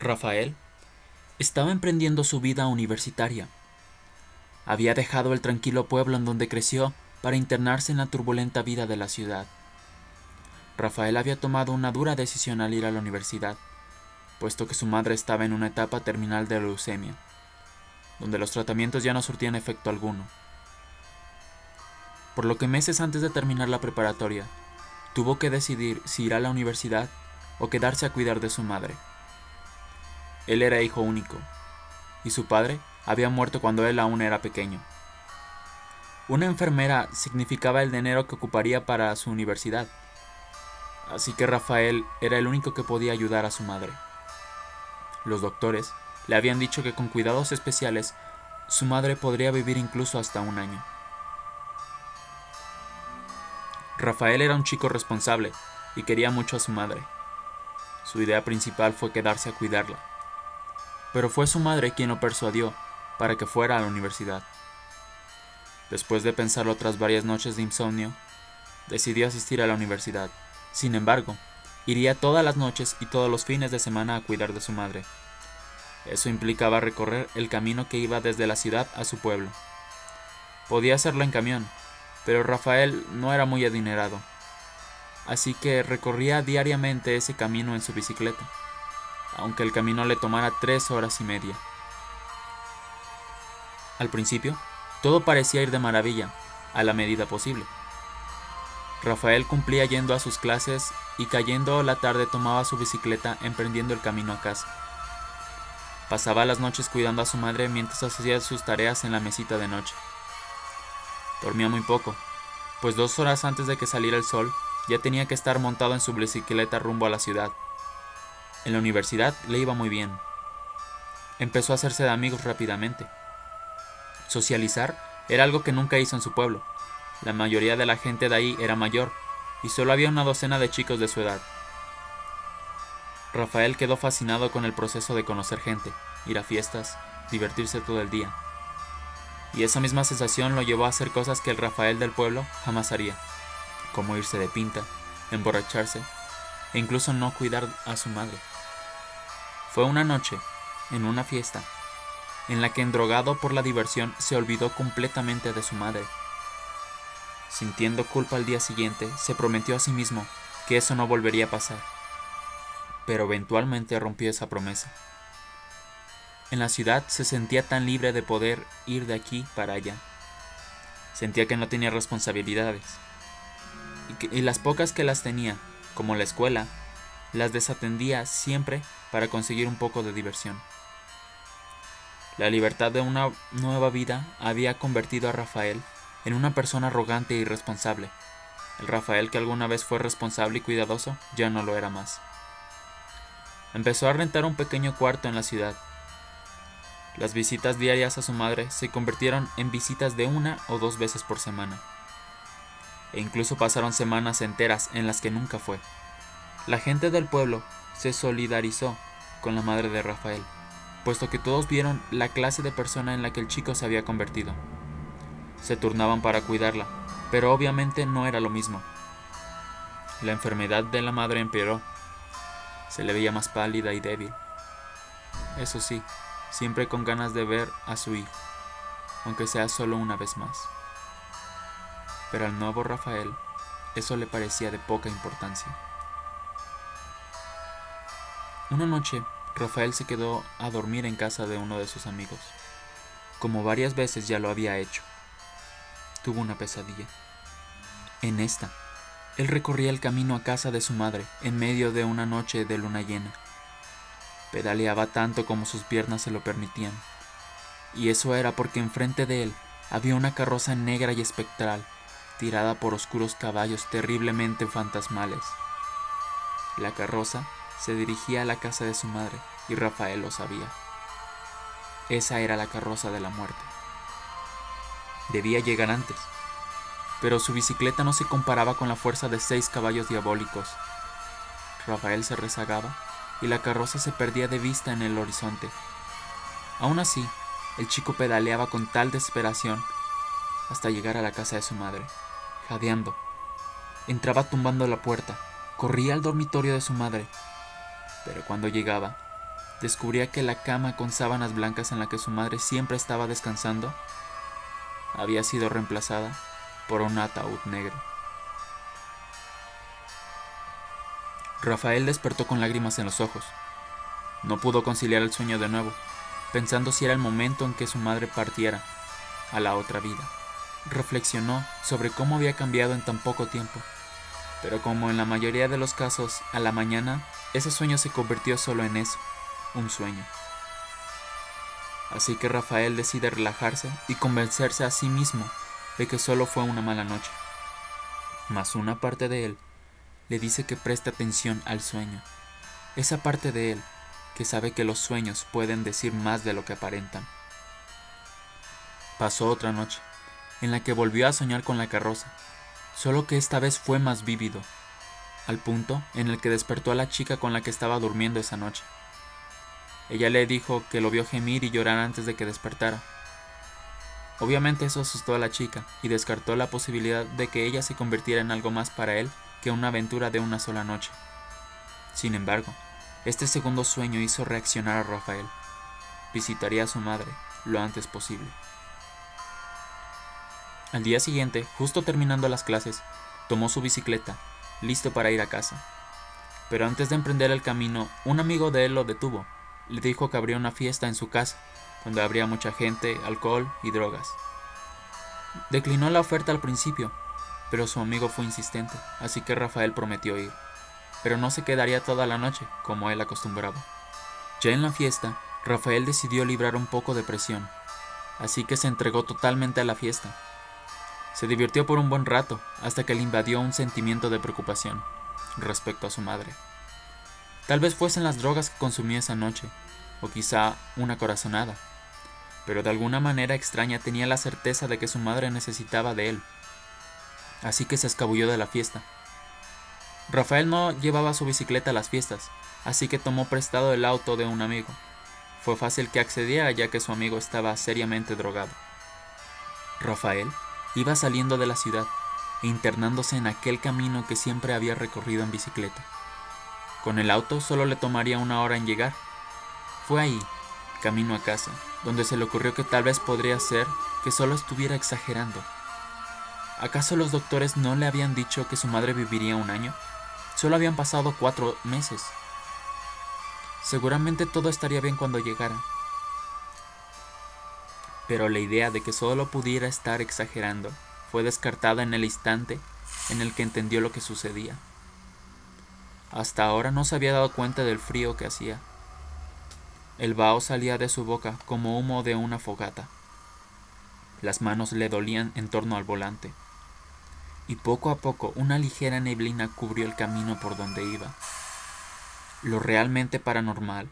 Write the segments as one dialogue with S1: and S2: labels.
S1: Rafael estaba emprendiendo su vida universitaria. Había dejado el tranquilo pueblo en donde creció para internarse en la turbulenta vida de la ciudad. Rafael había tomado una dura decisión al ir a la universidad, puesto que su madre estaba en una etapa terminal de leucemia, donde los tratamientos ya no surtían efecto alguno. Por lo que meses antes de terminar la preparatoria, tuvo que decidir si ir a la universidad o quedarse a cuidar de su madre. Él era hijo único, y su padre había muerto cuando él aún era pequeño. Una enfermera significaba el dinero que ocuparía para su universidad, así que Rafael era el único que podía ayudar a su madre. Los doctores le habían dicho que con cuidados especiales su madre podría vivir incluso hasta un año. Rafael era un chico responsable y quería mucho a su madre. Su idea principal fue quedarse a cuidarla, pero fue su madre quien lo persuadió para que fuera a la universidad. Después de pensarlo tras varias noches de insomnio, decidió asistir a la universidad. Sin embargo, iría todas las noches y todos los fines de semana a cuidar de su madre. Eso implicaba recorrer el camino que iba desde la ciudad a su pueblo. Podía hacerlo en camión, pero Rafael no era muy adinerado, así que recorría diariamente ese camino en su bicicleta, aunque el camino le tomara 3 horas y media. Al principio, todo parecía ir de maravilla, a la medida posible. Rafael cumplía yendo a sus clases y cayendo la tarde tomaba su bicicleta emprendiendo el camino a casa. Pasaba las noches cuidando a su madre mientras hacía sus tareas en la mesita de noche. Dormía muy poco, pues 2 horas antes de que saliera el sol ya tenía que estar montado en su bicicleta rumbo a la ciudad. En la universidad le iba muy bien. Empezó a hacerse de amigos rápidamente. Socializar era algo que nunca hizo en su pueblo. La mayoría de la gente de ahí era mayor, y solo había una docena de chicos de su edad. Rafael quedó fascinado con el proceso de conocer gente, ir a fiestas, divertirse todo el día. Y esa misma sensación lo llevó a hacer cosas que el Rafael del pueblo jamás haría, como irse de pinta, emborracharse, e incluso no cuidar a su madre. Fue una noche, en una fiesta, en la que endrogado por la diversión se olvidó completamente de su madre. Sintiendo culpa al día siguiente, se prometió a sí mismo que eso no volvería a pasar, pero eventualmente rompió esa promesa. En la ciudad se sentía tan libre de poder ir de aquí para allá. Sentía que no tenía responsabilidades, y las pocas que las tenía, como la escuela, las desatendía siempre para conseguir un poco de diversión. La libertad de una nueva vida había convertido a Rafael en una persona arrogante e irresponsable. El Rafael que alguna vez fue responsable y cuidadoso ya no lo era más. Empezó a rentar un pequeño cuarto en la ciudad. Las visitas diarias a su madre se convirtieron en visitas de 1 o 2 veces por semana. E incluso pasaron semanas enteras en las que nunca fue. La gente del pueblo se solidarizó con la madre de Rafael, puesto que todos vieron la clase de persona en la que el chico se había convertido. Se turnaban para cuidarla, pero obviamente no era lo mismo. La enfermedad de la madre empeoró. Se le veía más pálida y débil. Eso sí, siempre con ganas de ver a su hijo, aunque sea solo una vez más. Pero al nuevo Rafael, eso le parecía de poca importancia. Una noche, Rafael se quedó a dormir en casa de uno de sus amigos. Como varias veces ya lo había hecho, tuvo una pesadilla. En esta, él recorría el camino a casa de su madre en medio de una noche de luna llena. Pedaleaba tanto como sus piernas se lo permitían, y eso era porque enfrente de él había una carroza negra y espectral, tirada por oscuros caballos terriblemente fantasmales. La carroza se dirigía a la casa de su madre, y Rafael lo sabía. Esa era la carroza de la muerte. Debía llegar antes, pero su bicicleta no se comparaba con la fuerza de 6 caballos diabólicos. Rafael se rezagaba y la carroza se perdía de vista en el horizonte. Aún así, el chico pedaleaba con tal desesperación hasta llegar a la casa de su madre, jadeando. Entraba tumbando la puerta, corría al dormitorio de su madre, pero cuando llegaba, descubría que la cama con sábanas blancas en la que su madre siempre estaba descansando había sido reemplazada por un ataúd negro. Rafael despertó con lágrimas en los ojos. No pudo conciliar el sueño de nuevo, pensando si era el momento en que su madre partiera a la otra vida. Reflexionó sobre cómo había cambiado en tan poco tiempo, pero como en la mayoría de los casos, a la mañana, ese sueño se convirtió solo en eso, un sueño. Así que Rafael decide relajarse y convencerse a sí mismo de que solo fue una mala noche. Mas una parte de él le dice que preste atención al sueño. Esa parte de él que sabe que los sueños pueden decir más de lo que aparentan. Pasó otra noche, en la que volvió a soñar con la carroza, solo que esta vez fue más vívido, al punto en el que despertó a la chica con la que estaba durmiendo esa noche. Ella le dijo que lo vio gemir y llorar antes de que despertara. Obviamente eso asustó a la chica y descartó la posibilidad de que ella se convirtiera en algo más para él que una aventura de una sola noche. Sin embargo, este segundo sueño hizo reaccionar a Rafael. Visitaría a su madre lo antes posible. Al día siguiente, justo terminando las clases, tomó su bicicleta, listo para ir a casa. Pero antes de emprender el camino, un amigo de él lo detuvo. Le dijo que habría una fiesta en su casa, donde habría mucha gente, alcohol y drogas. Declinó la oferta al principio, pero su amigo fue insistente, así que Rafael prometió ir. Pero no se quedaría toda la noche, como él acostumbraba. Ya en la fiesta, Rafael decidió librar un poco de presión, así que se entregó totalmente a la fiesta. Se divirtió por un buen rato, hasta que le invadió un sentimiento de preocupación respecto a su madre. Tal vez fuesen las drogas que consumió esa noche, o quizá una corazonada, pero de alguna manera extraña tenía la certeza de que su madre necesitaba de él. Así que se escabulló de la fiesta. Rafael no llevaba su bicicleta a las fiestas, así que tomó prestado el auto de un amigo. Fue fácil que accediera ya que su amigo estaba seriamente drogado. Rafael iba saliendo de la ciudad e internándose en aquel camino que siempre había recorrido en bicicleta. Con el auto solo le tomaría 1 hora en llegar. Fue ahí, camino a casa, donde se le ocurrió que tal vez podría ser que solo estuviera exagerando. ¿Acaso los doctores no le habían dicho que su madre viviría 1 año? Solo habían pasado 4 meses. Seguramente todo estaría bien cuando llegara. Pero la idea de que solo pudiera estar exagerando fue descartada en el instante en el que entendió lo que sucedía. Hasta ahora no se había dado cuenta del frío que hacía. El vaho salía de su boca como humo de una fogata. Las manos le dolían en torno al volante. Y poco a poco una ligera neblina cubrió el camino por donde iba. Lo realmente paranormal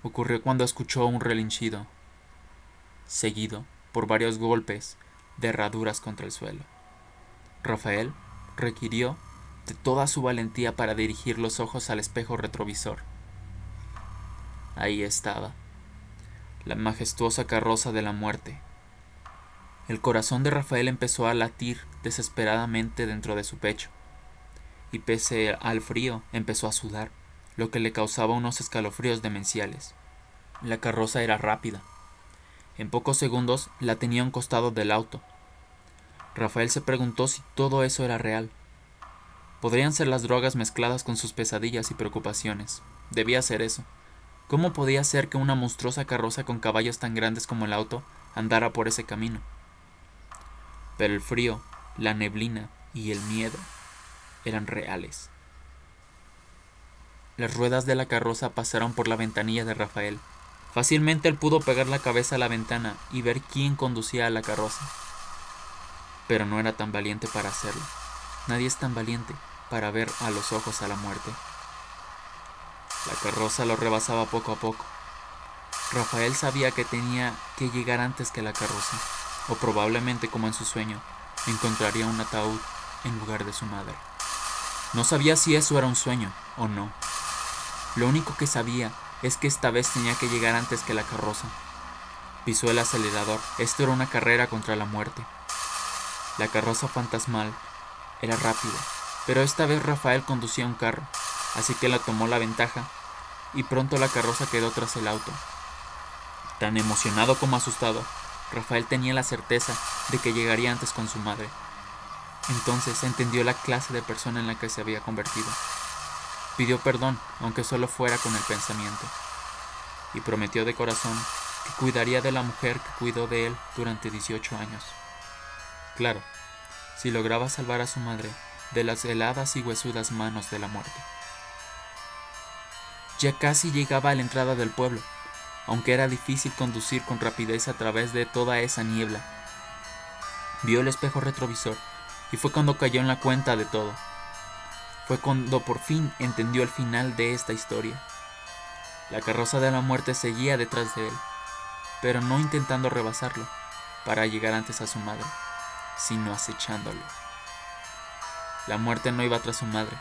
S1: ocurrió cuando escuchó un relinchido, seguido por varios golpes de herraduras contra el suelo. Rafael requirió de toda su valentía para dirigir los ojos al espejo retrovisor. Ahí estaba, la majestuosa carroza de la muerte. El corazón de Rafael empezó a latir desesperadamente dentro de su pecho, y pese al frío empezó a sudar, lo que le causaba unos escalofríos demenciales. La carroza era rápida. En pocos segundos la tenía a un costado del auto. Rafael se preguntó si todo eso era real. Podrían ser las drogas mezcladas con sus pesadillas y preocupaciones. Debía ser eso. ¿Cómo podía ser que una monstruosa carroza con caballos tan grandes como el auto andara por ese camino? Pero el frío, la neblina y el miedo eran reales. Las ruedas de la carroza pasaron por la ventanilla de Rafael. Fácilmente él pudo pegar la cabeza a la ventana y ver quién conducía a la carroza. Pero no era tan valiente para hacerlo. Nadie es tan valiente para ver a los ojos a la muerte. La carroza lo rebasaba poco a poco. Rafael sabía que tenía que llegar antes que la carroza, o probablemente, como en su sueño, encontraría un ataúd en lugar de su madre. No sabía si eso era un sueño o no. Lo único que sabía es que esta vez tenía que llegar antes que la carroza. Pisó el acelerador. Esto era una carrera contra la muerte. La carroza fantasmal era rápida, pero esta vez Rafael conducía un carro, así que la tomó la ventaja y pronto la carroza quedó tras el auto. Tan emocionado como asustado, Rafael tenía la certeza de que llegaría antes con su madre. Entonces entendió la clase de persona en la que se había convertido. Pidió perdón, aunque solo fuera con el pensamiento, y prometió de corazón que cuidaría de la mujer que cuidó de él durante 18 años. Claro, si lograba salvar a su madre de las heladas y huesudas manos de la muerte. Ya casi llegaba a la entrada del pueblo, aunque era difícil conducir con rapidez a través de toda esa niebla. Vio el espejo retrovisor y fue cuando cayó en la cuenta de todo. Fue cuando por fin entendió el final de esta historia. La carroza de la muerte seguía detrás de él, pero no intentando rebasarlo para llegar antes a su madre, sino acechándolo. La muerte no iba tras su madre,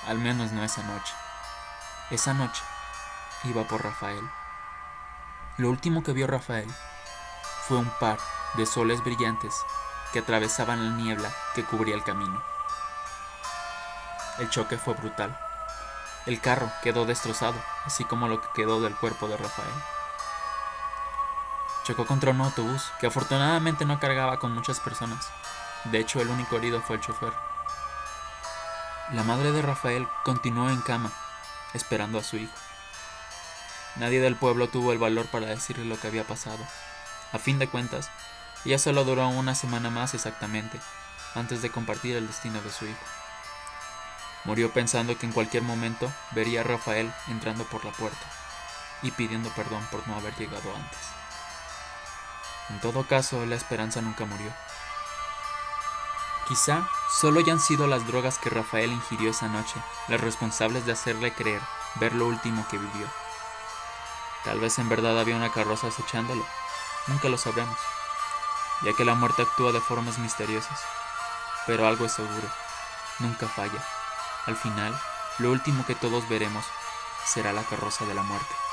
S1: al menos no esa noche. Esa noche iba por Rafael. Lo último que vio Rafael fue un par de soles brillantes que atravesaban la niebla que cubría el camino. El choque fue brutal. El carro quedó destrozado, así como lo que quedó del cuerpo de Rafael. Chocó contra un autobús que afortunadamente no cargaba con muchas personas. De hecho, el único herido fue el chofer. La madre de Rafael continuó en cama, esperando a su hijo. Nadie del pueblo tuvo el valor para decirle lo que había pasado. A fin de cuentas, ella solo duró una semana más exactamente, antes de compartir el destino de su hijo. Murió pensando que en cualquier momento vería a Rafael entrando por la puerta y pidiendo perdón por no haber llegado antes. En todo caso, la esperanza nunca murió. Quizá solo hayan sido las drogas que Rafael ingirió esa noche las responsables de hacerle creer ver lo último que vivió. Tal vez en verdad había una carroza acechándolo. Nunca lo sabremos, ya que la muerte actúa de formas misteriosas. Pero algo es seguro, nunca falla. Al final, lo último que todos veremos será la carroza de la muerte.